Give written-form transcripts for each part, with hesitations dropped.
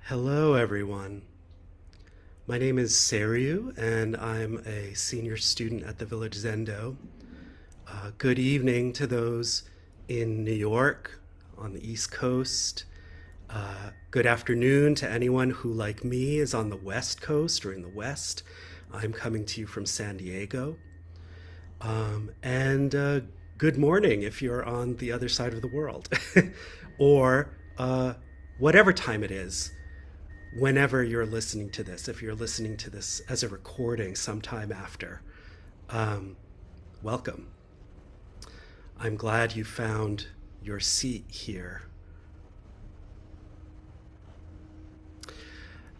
Hello, everyone. My name is Seiryu, and I'm a senior student at the Village Zendo. Good evening to those in New York, on the East Coast. Good afternoon to anyone who, like me, is on the West Coast or in the West. I'm coming to you from San Diego. And good morning if you're on the other side of the world, or whatever time it is whenever you're listening to this, if you're listening to this as a recording sometime after, welcome. I'm glad you found your seat here.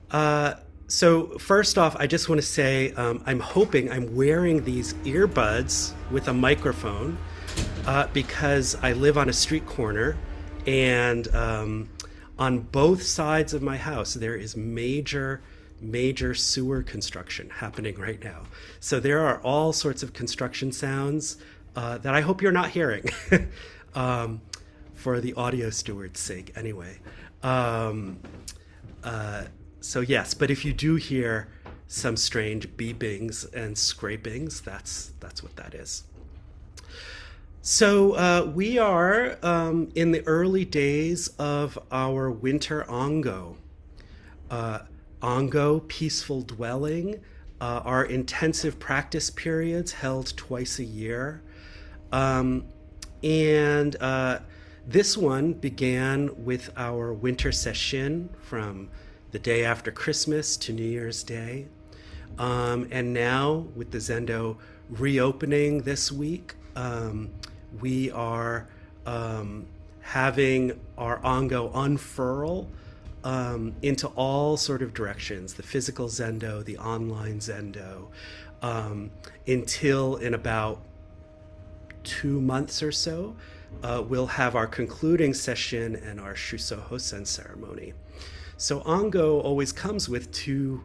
So first off, I just want to say I'm wearing these earbuds with a microphone because I live on a street corner, and on both sides of my house there is major sewer construction happening right now. So there are all sorts of construction sounds that I hope you're not hearing, for the audio steward's sake anyway. So yes, but if you do hear some strange beepings and scrapings, that's what that is. So we are in the early days of our winter Ongo. Ongo, peaceful dwelling, are intensive practice periods held twice a year. And this one began with our winter session from the day after Christmas to New Year's Day. And now, with the Zendo reopening this week, we are having our Ongo unfurl into all sort of directions, the physical Zendo, the online Zendo, until in about 2 months or so, we'll have our concluding session and our Shuso Hosen ceremony. So Ongo always comes with two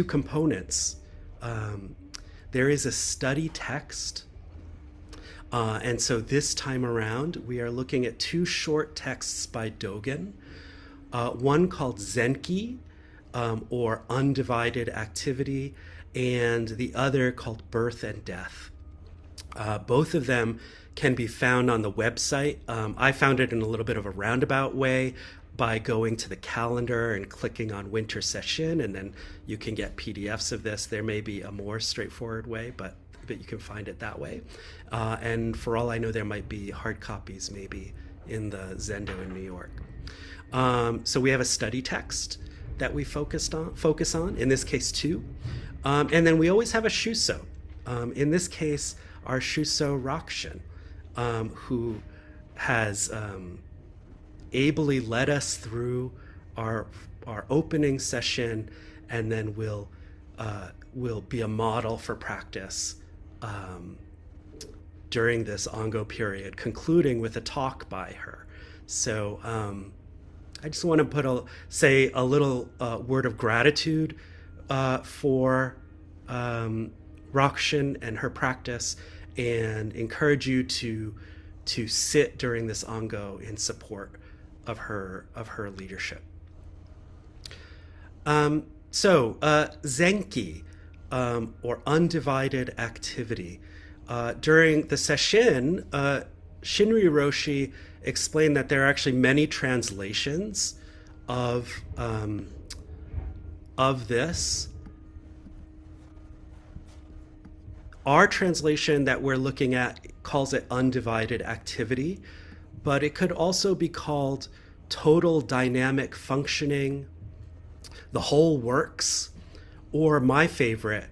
components. There is a study text, and so this time around we are looking at two short texts by Dōgen, one called Zenki, or Undivided Activity, and the other called Birth and Death. Both of them can be found on the website. I found it in a little bit of a roundabout way by going to the calendar and clicking on winter session, and then you can get PDFs of this. There may be a more straightforward way, but you can find it that way. And for all I know, there might be hard copies maybe in the Zendo in New York. So we have a study text that we focus on, in this case two. And then we always have a Shuso. In this case, our Shuso Rakshin, who has ably led us through our opening session, and then will be a model for practice during this Ongo period, concluding with a talk by her. So I just want to say a little word of gratitude for Rakshin and her practice, and encourage you to sit during this Ongo in support of her leadership. So Zenki, or undivided activity. During the session, Shinryu Roshi explained that there are actually many translations of this. Our translation that we're looking at calls it undivided activity, but it could also be called total dynamic functioning, the whole works, or my favorite,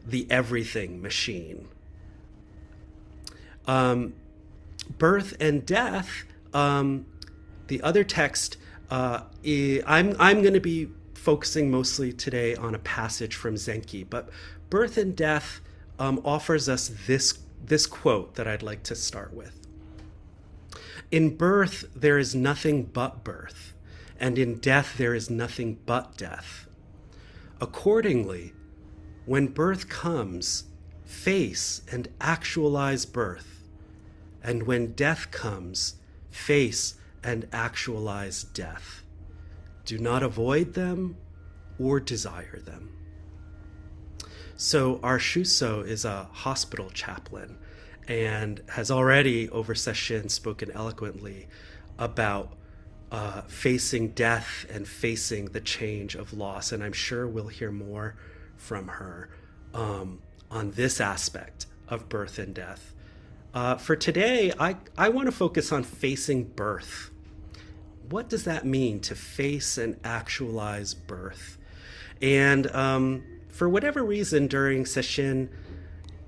the everything machine. Birth and death, the other text, I'm going to be focusing mostly today on a passage from Zenki, but birth and death offers us this quote that I'd like to start with. In birth, there is nothing but birth, and in death, there is nothing but death. Accordingly, when birth comes, face and actualize birth, and when death comes, face and actualize death. Do not avoid them or desire them. So our Shuso is a hospital chaplain and has already over session spoken eloquently about facing death and facing the change of loss. And I'm sure we'll hear more from her on this aspect of birth and death. For today, I want to focus on facing birth. What does that mean to face and actualize birth? And for whatever reason during session,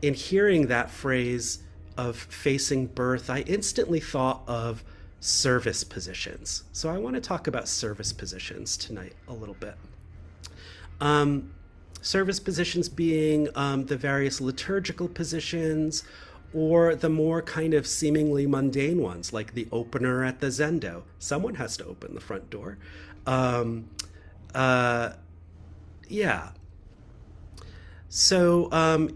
in hearing that phrase of facing birth, I instantly thought of service positions. So I want to talk about service positions tonight a little bit. Service positions being the various liturgical positions, or the more kind of seemingly mundane ones, like the opener at the Zendo. Someone has to open the front door. Yeah. So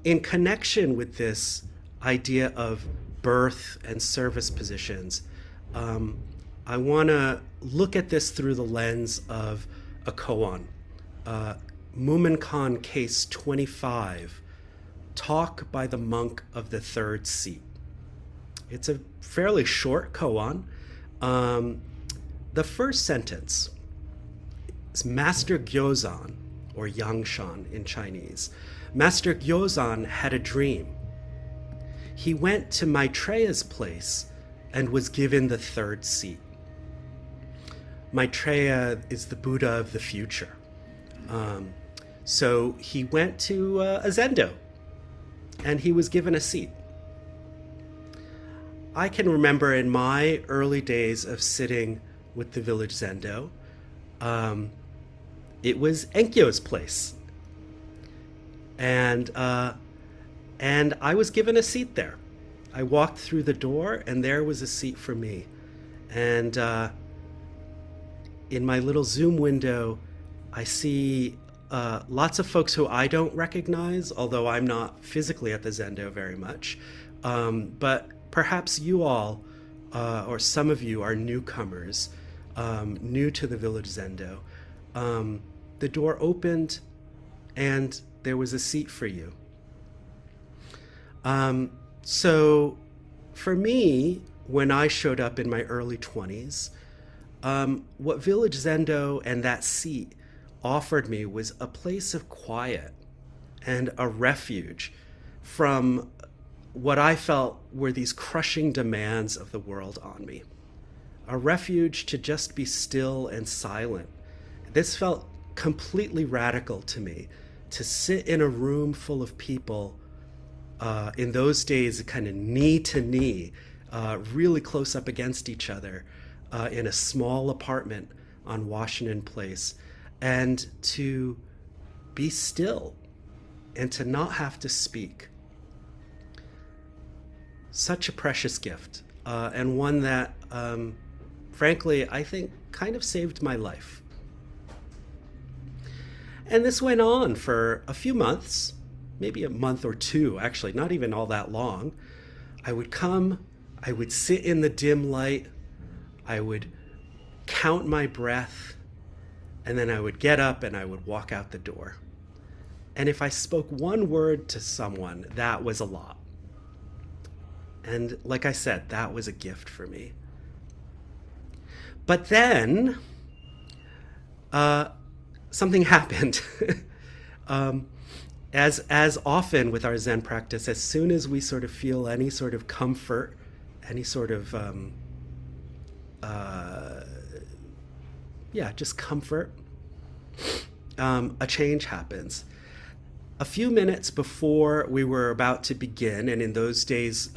in connection with this idea of birth and service positions, I want to look at this through the lens of a koan. Mumonkan Case 25, Talk by the Monk of the Third Seat. It's a fairly short koan. The first sentence is Master Gyozan, or Yangshan in Chinese. Master Gyozan had a dream. He went to Maitreya's place and was given the third seat. Maitreya is the Buddha of the future. So he went to a Zendo, and he was given a seat. I can remember in my early days of sitting with the Village Zendo, it was Enkyo's place. And I was given a seat there. I walked through the door, and there was a seat for me. And in my little Zoom window, I see lots of folks who I don't recognize, although I'm not physically at the Zendo very much. But perhaps you all, or some of you, are newcomers, new to the Village Zendo. The door opened, and there was a seat for you. So for me, when I showed up in my early 20s, what Village Zendo and that seat offered me was a place of quiet and a refuge from what I felt were these crushing demands of the world on me. A refuge to just be still and silent. This felt completely radical to me, to sit in a room full of people, in those days kind of knee to knee, really close up against each other, in a small apartment on Washington Place, and to be still and to not have to speak. Such a precious gift, and one that, frankly, I think kind of saved my life. And this went on for a few months, maybe a month or two, actually, not even all that long. I would come, I would sit in the dim light, I would count my breath, and then I would get up and I would walk out the door. And if I spoke one word to someone, that was a lot. And like I said, that was a gift for me. But then, something happened. As often with our Zen practice, as soon as we sort of feel any sort of comfort, any sort of, just comfort, a change happens. A few minutes before we were about to begin, and in those days,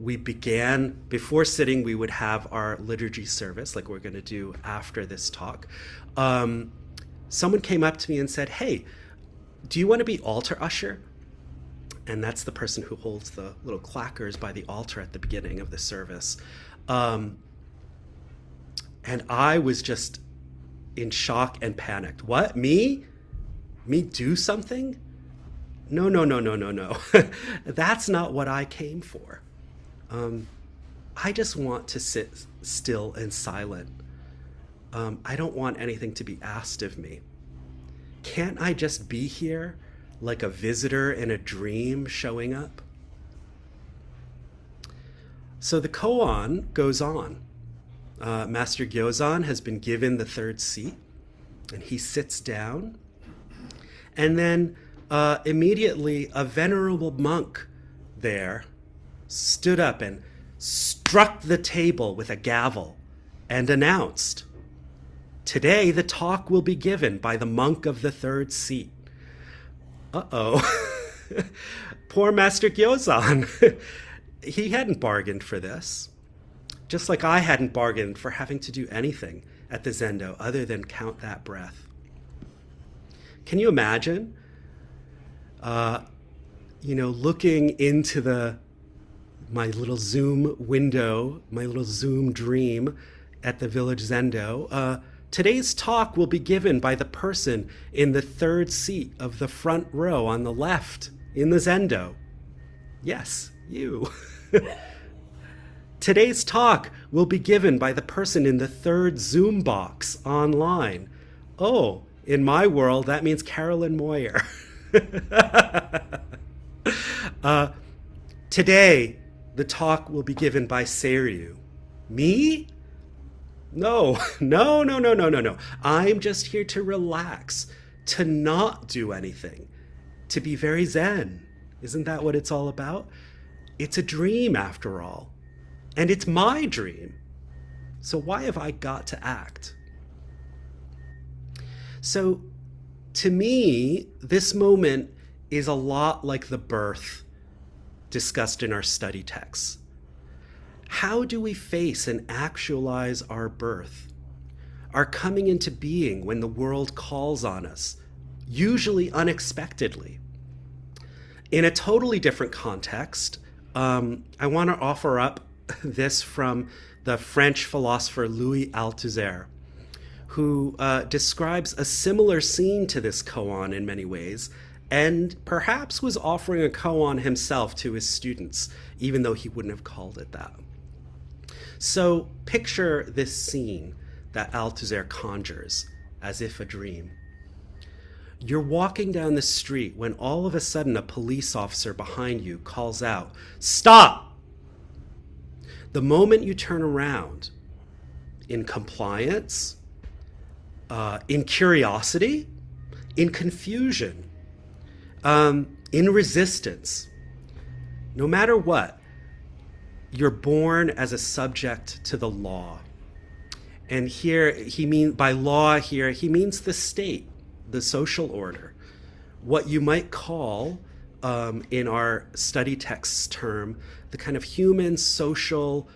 we began, before sitting, we would have our liturgy service, like we're going to do after this talk. Someone came up to me and said, "Hey, do you want to be altar usher?" And that's the person who holds the little clackers by the altar at the beginning of the service. And I was just in shock and panicked. What? Me? Me do something? No. That's not what I came for. I just want to sit still and silent. I don't want anything to be asked of me. Can't I just be here like a visitor in a dream showing up? So the koan goes on. Master Gyozan has been given the third seat, and he sits down. And then immediately a venerable monk there stood up and struck the table with a gavel and announced, "Today the talk will be given by the monk of the third seat." Uh-oh. Poor Master Gyozan. He hadn't bargained for this. Just like I hadn't bargained for having to do anything at the Zendo other than count that breath. Can you imagine, looking into my little Zoom window, my little Zoom dream at the Village Zendo? Today's talk will be given by the person in the third seat of the front row on the left in the Zendo. Yes, you. Today's talk will be given by the person in the third Zoom box online. Oh, in my world, that means Carolyn Moyer. Today, the talk will be given by Seiryu. Me? No. I'm just here to relax, to not do anything, to be very zen. Isn't that what it's all about? It's a dream, after all. And it's my dream. So why have I got to act? So to me, this moment is a lot like the birth discussed in our study texts. How do we face and actualize our birth, our coming into being when the world calls on us, usually unexpectedly? In a totally different context, I want to offer up this from the French philosopher Louis Althusser, who describes a similar scene to this koan in many ways, and perhaps was offering a koan himself to his students, even though he wouldn't have called it that. So picture this scene that Althusser conjures as if a dream. You're walking down the street when all of a sudden a police officer behind you calls out, "Stop!" The moment you turn around, in compliance, in curiosity, in confusion, in resistance, no matter what, you're born as a subject to the law. And here, by law here, he means the state, the social order, what you might call, in our study text's term, the kind of human social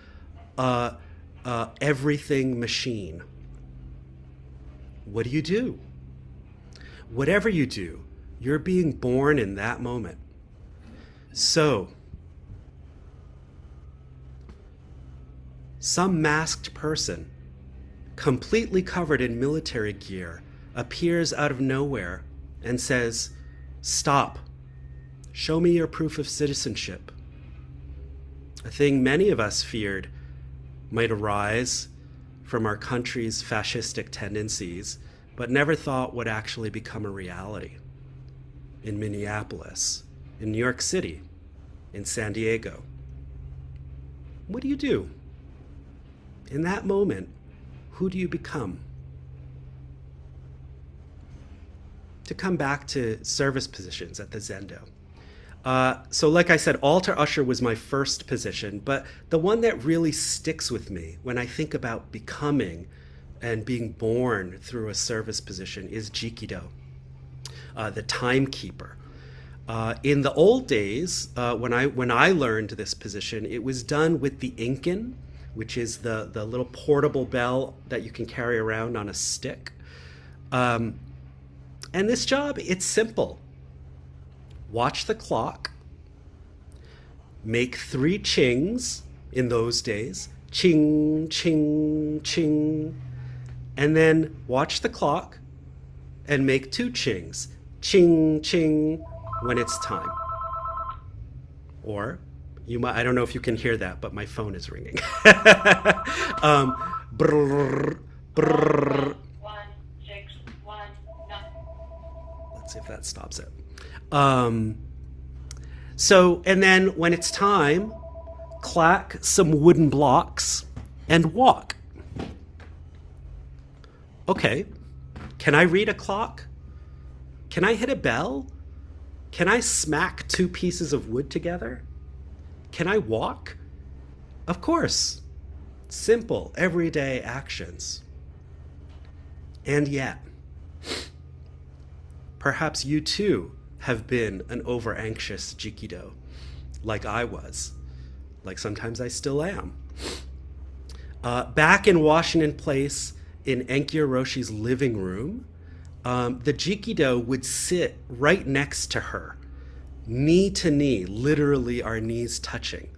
everything machine. What do you do? Whatever you do, you're being born in that moment. So, some masked person, completely covered in military gear, appears out of nowhere and says, "Stop. Show me your proof of citizenship." A thing many of us feared might arise from our country's fascistic tendencies, but never thought would actually become a reality. In Minneapolis, in New York City, in San Diego. What do you do? In that moment, who do you become? To come back to service positions at the Zendo. So like I said, altar usher was my first position, but the one that really sticks with me when I think about becoming and being born through a service position is jikido, the timekeeper. In the old days, when I learned this position, it was done with the inkin, which is the little portable bell that you can carry around on a stick. And this job, it's simple. Watch the clock, make 3 chings in those days, ching, ching, ching, and then watch the clock and make 2 chings, ching, ching, when it's time. Or you might, I don't know if you can hear that, but my phone is ringing. Brrr, Brrr. 11169. Let's see if that stops it. So, and then when it's time, clack some wooden blocks and walk. Okay, can I read a clock? Can I hit a bell? Can I smack two pieces of wood together? Can I walk? Of course. Simple, everyday actions. And yet, perhaps you too have been an over-anxious Jikido, like I was, like sometimes I still am. Back in Washington Place, in Enkyo Roshi's living room, the Jikido would sit right next to her, knee to knee, literally our knees touching.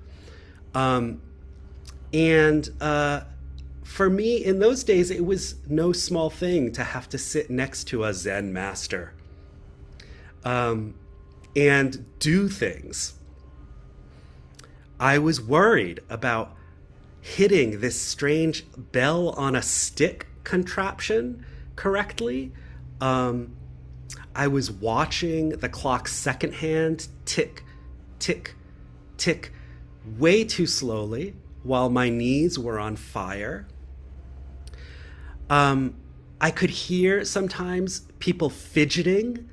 For me, in those days, it was no small thing to have to sit next to a Zen master and do things. I was worried about hitting this strange bell on a stick contraption correctly. I was watching the clock's second hand tick, tick, tick way too slowly while my knees were on fire. I could hear sometimes people fidgeting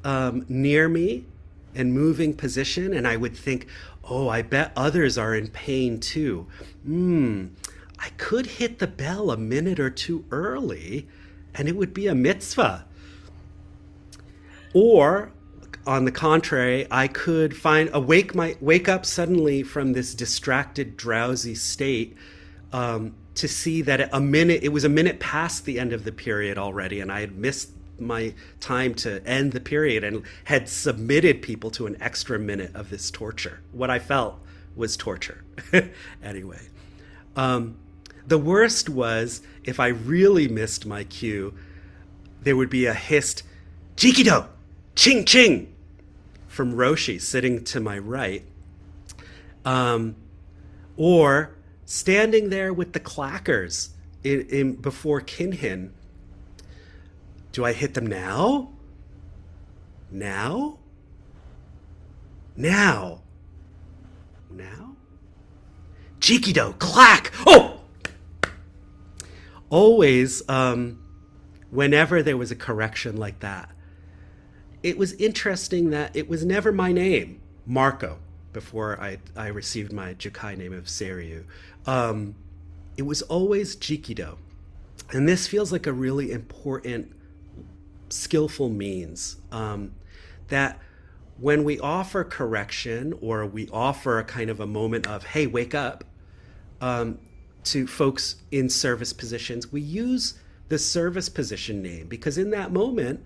near me and moving position, and I would think, oh, I bet others are in pain too. I could hit the bell a minute or two early, and it would be a mitzvah. Or, on the contrary, I could wake up suddenly from this distracted, drowsy state to see that it was a minute past the end of the period already, and I had missed my time to end the period and had submitted people to an extra minute of this torture. What I felt was torture. Anyway, the worst was if I really missed my cue, there would be a hissed "Jikido! Ching ching!" from Roshi sitting to my right. Or standing there with the clackers before Kinhin. Do I hit them now? Now? Now? Now? Jikido, clack! Oh! Always, whenever there was a correction like that, it was interesting that it was never my name, Marco, before I received my Jukai name of Seiryu. It was always Jikido. And this feels like a really important, skillful means that when we offer correction or we offer a kind of a moment of, hey, wake up, to folks in service positions, we use the service position name because in that moment,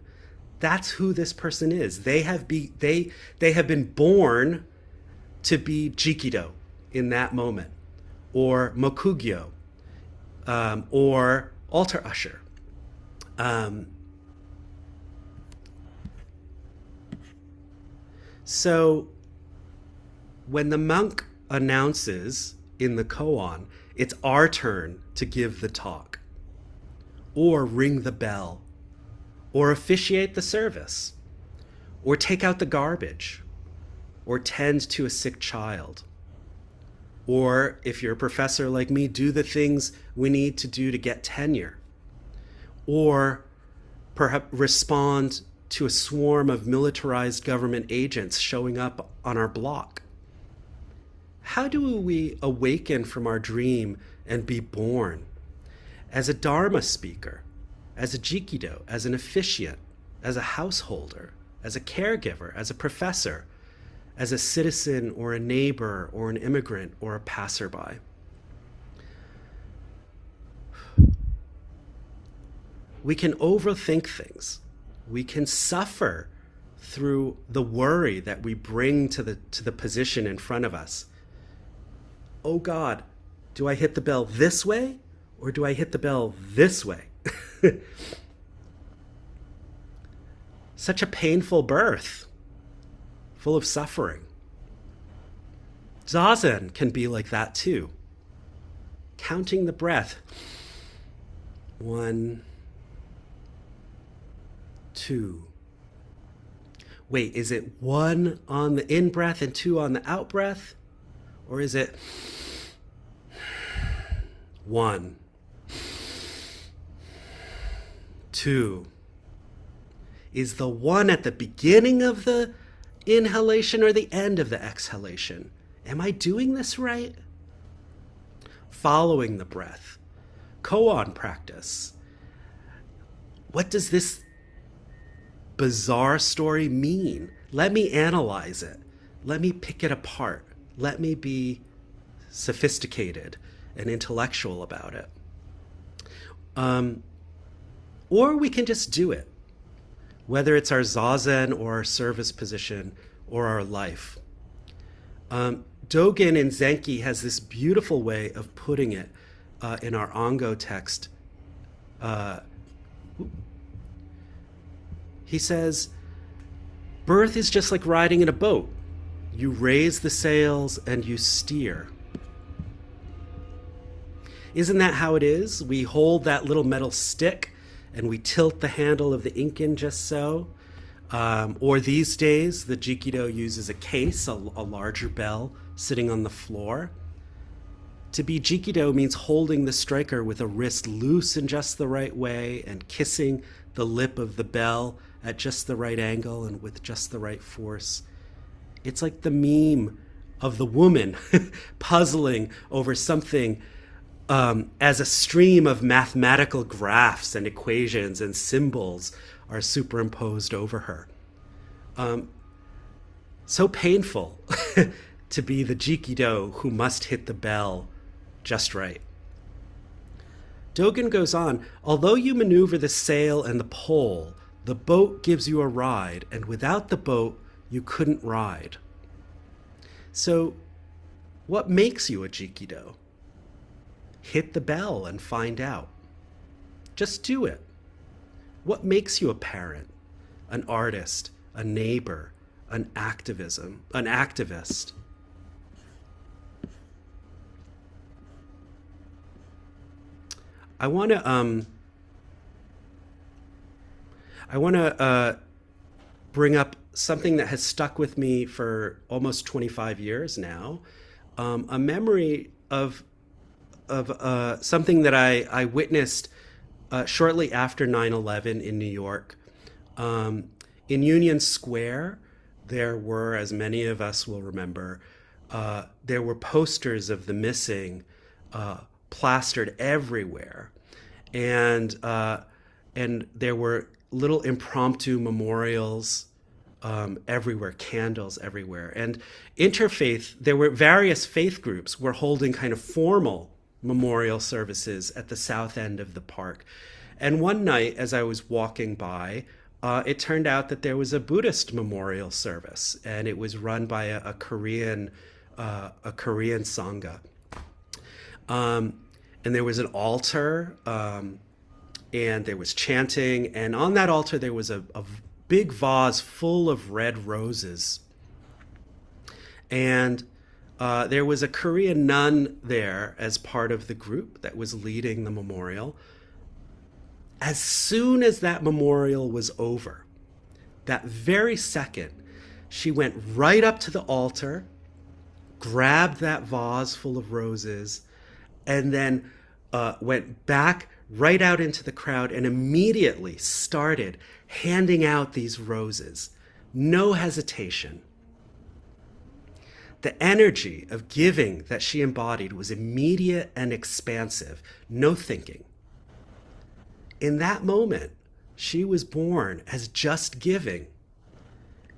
that's who this person is. They have been born to be Jikido in that moment, or Mokugyo, or altar usher. So when the monk announces in the koan, it's our turn to give the talk, or ring the bell, or officiate the service, or take out the garbage, or tend to a sick child. Or, if you're a professor like me, do the things we need to do to get tenure. Or perhaps respond to a swarm of militarized government agents showing up on our block. How do we awaken from our dream and be born as a Dharma speaker, as a Jikido, as an officiant, as a householder, as a caregiver, as a professor, as a citizen or a neighbor or an immigrant or a passerby? We can overthink things. We can suffer through the worry that we bring to the position in front of us. Oh God, do I hit the bell this way or do I hit the bell this way? Such a painful birth, full of suffering. Zazen can be like that too. Counting the breath. 1, 2. Wait, is it 1 on the in breath and 2 on the out breath? Or is it 1, 2? Is the 1 at the beginning of the inhalation or the end of the exhalation? Am I doing this right? Following the breath. Koan practice. What does this bizarre story mean? Let me analyze it. Let me pick it apart. Let me be sophisticated and intellectual about it. Or we can just do it, whether it's our zazen or our service position or our life. Dōgen in Zenki has this beautiful way of putting it in our Ango text. He says, birth is just like riding in a boat. You raise the sails and you steer. Isn't that how it is? We hold that little metal stick and we tilt the handle of the inkin just so. Or these days, the Jikido uses a case, a larger bell, sitting on the floor. To be Jikido means holding the striker with a wrist loose in just the right way and kissing the lip of the bell at just the right angle and with just the right force. It's like the meme of the woman puzzling over something as a stream of mathematical graphs and equations and symbols are superimposed over her. So painful to be the Jikido who must hit the bell just right. Dōgen goes on, although you maneuver the sail and the pole, the boat gives you a ride, and without the boat, you couldn't ride. So, what makes you a Jikido? Hit the bell and find out. Just do it. What makes you a parent, an artist, a neighbor, an activist? I want to bring up something that has stuck with me for almost 25 years now, a memory of something that I witnessed shortly after 9/11 in New York. In Union Square, there were, as many of us will remember, there were posters of the missing plastered everywhere, and there were little impromptu memorials everywhere, candles everywhere, and interfaith. There were various faith groups were holding kind of formal memorial services at the south end of the park. And one night, as I was walking by, it turned out that there was a Buddhist memorial service, and it was run by a Korean sangha. And there was an altar, and there was chanting, and on that altar there was a big vase full of red roses. And there was a Korean nun there as part of the group that was leading the memorial. As soon as that memorial was over, that very second, she went right up to the altar, grabbed that vase full of roses, and then went back right out into the crowd and immediately started handing out these roses. No hesitation. The energy of giving that she embodied was immediate and expansive, no thinking. In that moment, she was born as just giving.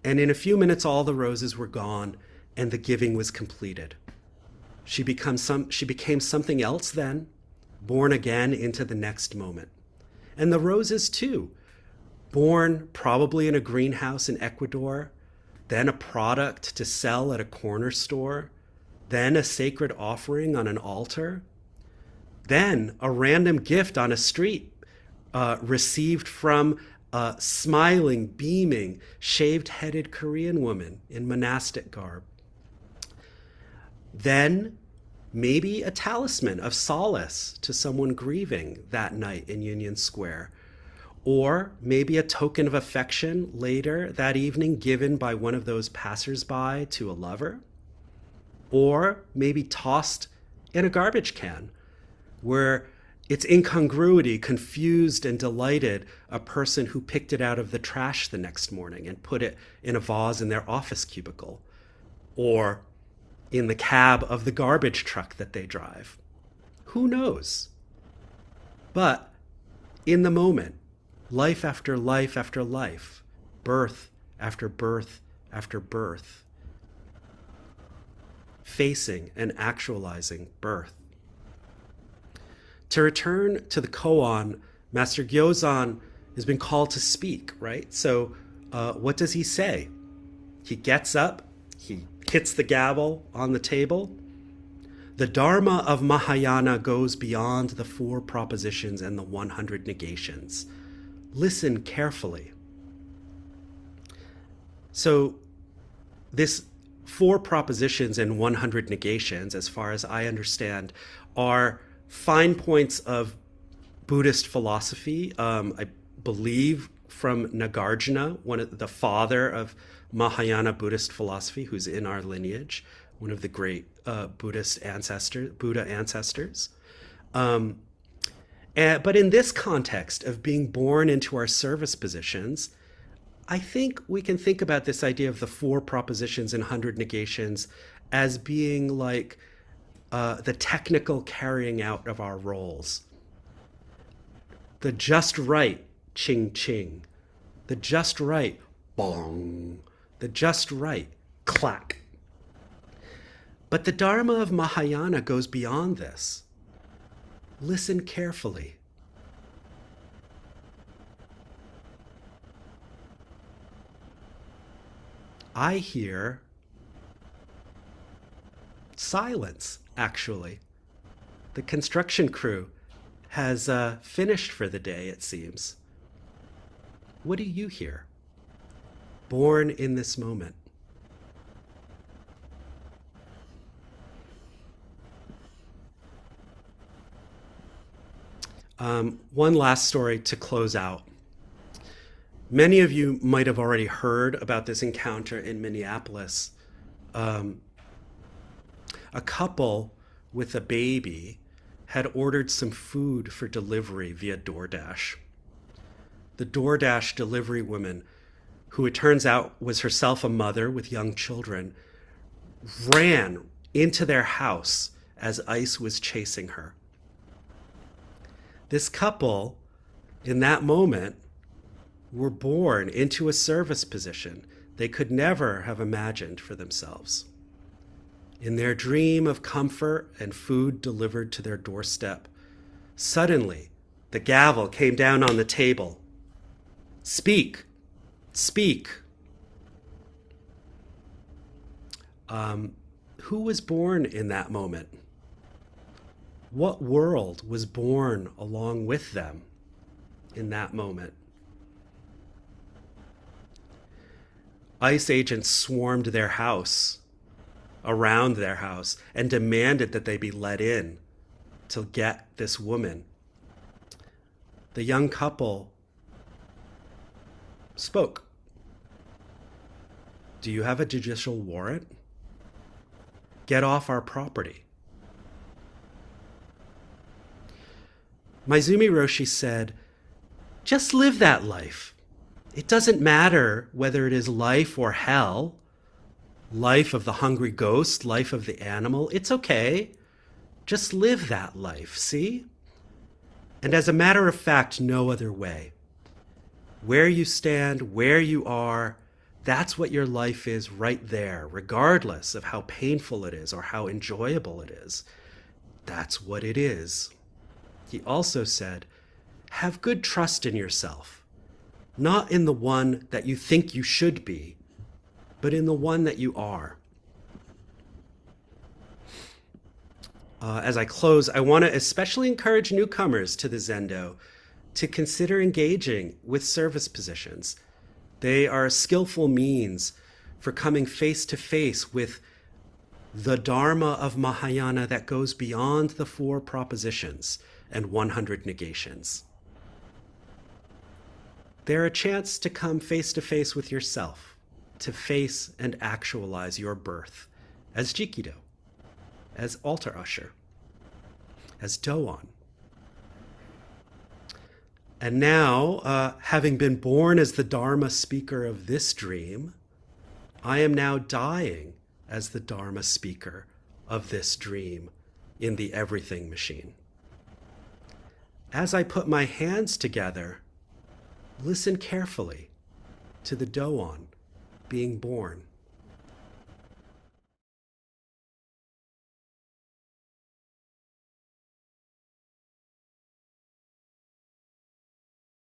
And in a few minutes, all the roses were gone and the giving was completed. She became something else then, born again into the next moment. And the roses too, born probably in a greenhouse in Ecuador, then a product to sell at a corner store, then a sacred offering on an altar, then a random gift on a street received from a smiling, beaming, shaved-headed Korean woman in monastic garb. Then maybe a talisman of solace to someone grieving that night in Union Square, or maybe a token of affection later that evening given by one of those passersby to a lover, or maybe tossed in a garbage can where its incongruity confused and delighted a person who picked it out of the trash the next morning and put it in a vase in their office cubicle, or in the cab of the garbage truck that they drive. Who knows? But in the moment, life after life after life, birth after birth after birth, facing and actualizing birth. To return to the koan, Master Gyozan has been called to speak, right? So what does he say? He gets up, he hits the gavel on the table. The Dharma of Mahayana goes beyond the 4 propositions and the 100 negations. Listen carefully. So this 4 propositions and 100 negations, as far as I understand, are fine points of Buddhist philosophy. I believe from Nagarjuna, one of the father of Mahayana Buddhist philosophy, who's in our lineage, one of the great Buddha ancestors. But in this context of being born into our service positions, I think we can think about this idea of the 4 propositions and 100 negations as being like the technical carrying out of our roles. The just right, ching ching. The just right, bong. The just right, clack. But the Dharma of Mahayana goes beyond this. Listen carefully. I hear silence, actually. The construction crew has finished for the day, it seems. What do you hear? Born in this moment. One last story to close out. Many of you might have already heard about this encounter in Minneapolis. A couple with a baby had ordered some food for delivery via DoorDash. The DoorDash delivery woman, who it turns out was herself a mother with young children, ran into their house as ICE was chasing her. This couple, in that moment, were born into a service position they could never have imagined for themselves. In their dream of comfort and food delivered to their doorstep, suddenly the gavel came down on the table. Speak, speak. Who was born in that moment? What world was born along with them in that moment? ICE agents swarmed their house, around their house, and demanded that they be let in to get this woman. The young couple spoke. Do you have a judicial warrant? Get off our property. Maizumi Roshi said, just live that life. It doesn't matter whether it is life or hell, life of the hungry ghost, life of the animal. It's okay. Just live that life, see? And as a matter of fact, no other way. Where you stand, where you are, that's what your life is right there, regardless of how painful it is or how enjoyable it is. That's what it is. He also said, have good trust in yourself, not in the one that you think you should be, but in the one that you are. As I close, I want to especially encourage newcomers to the Zendo to consider engaging with service positions. They are a skillful means for coming face to face with the Dharma of Mahayana that goes beyond the 4 propositions and 100 negations. They're a chance to come face to face with yourself, to face and actualize your birth as Jikido, as altar usher, as Dōgen. And now, having been born as the Dharma speaker of this dream, I am now dying as the Dharma speaker of this dream in the everything machine. As I put my hands together, listen carefully to the Dōgen being born.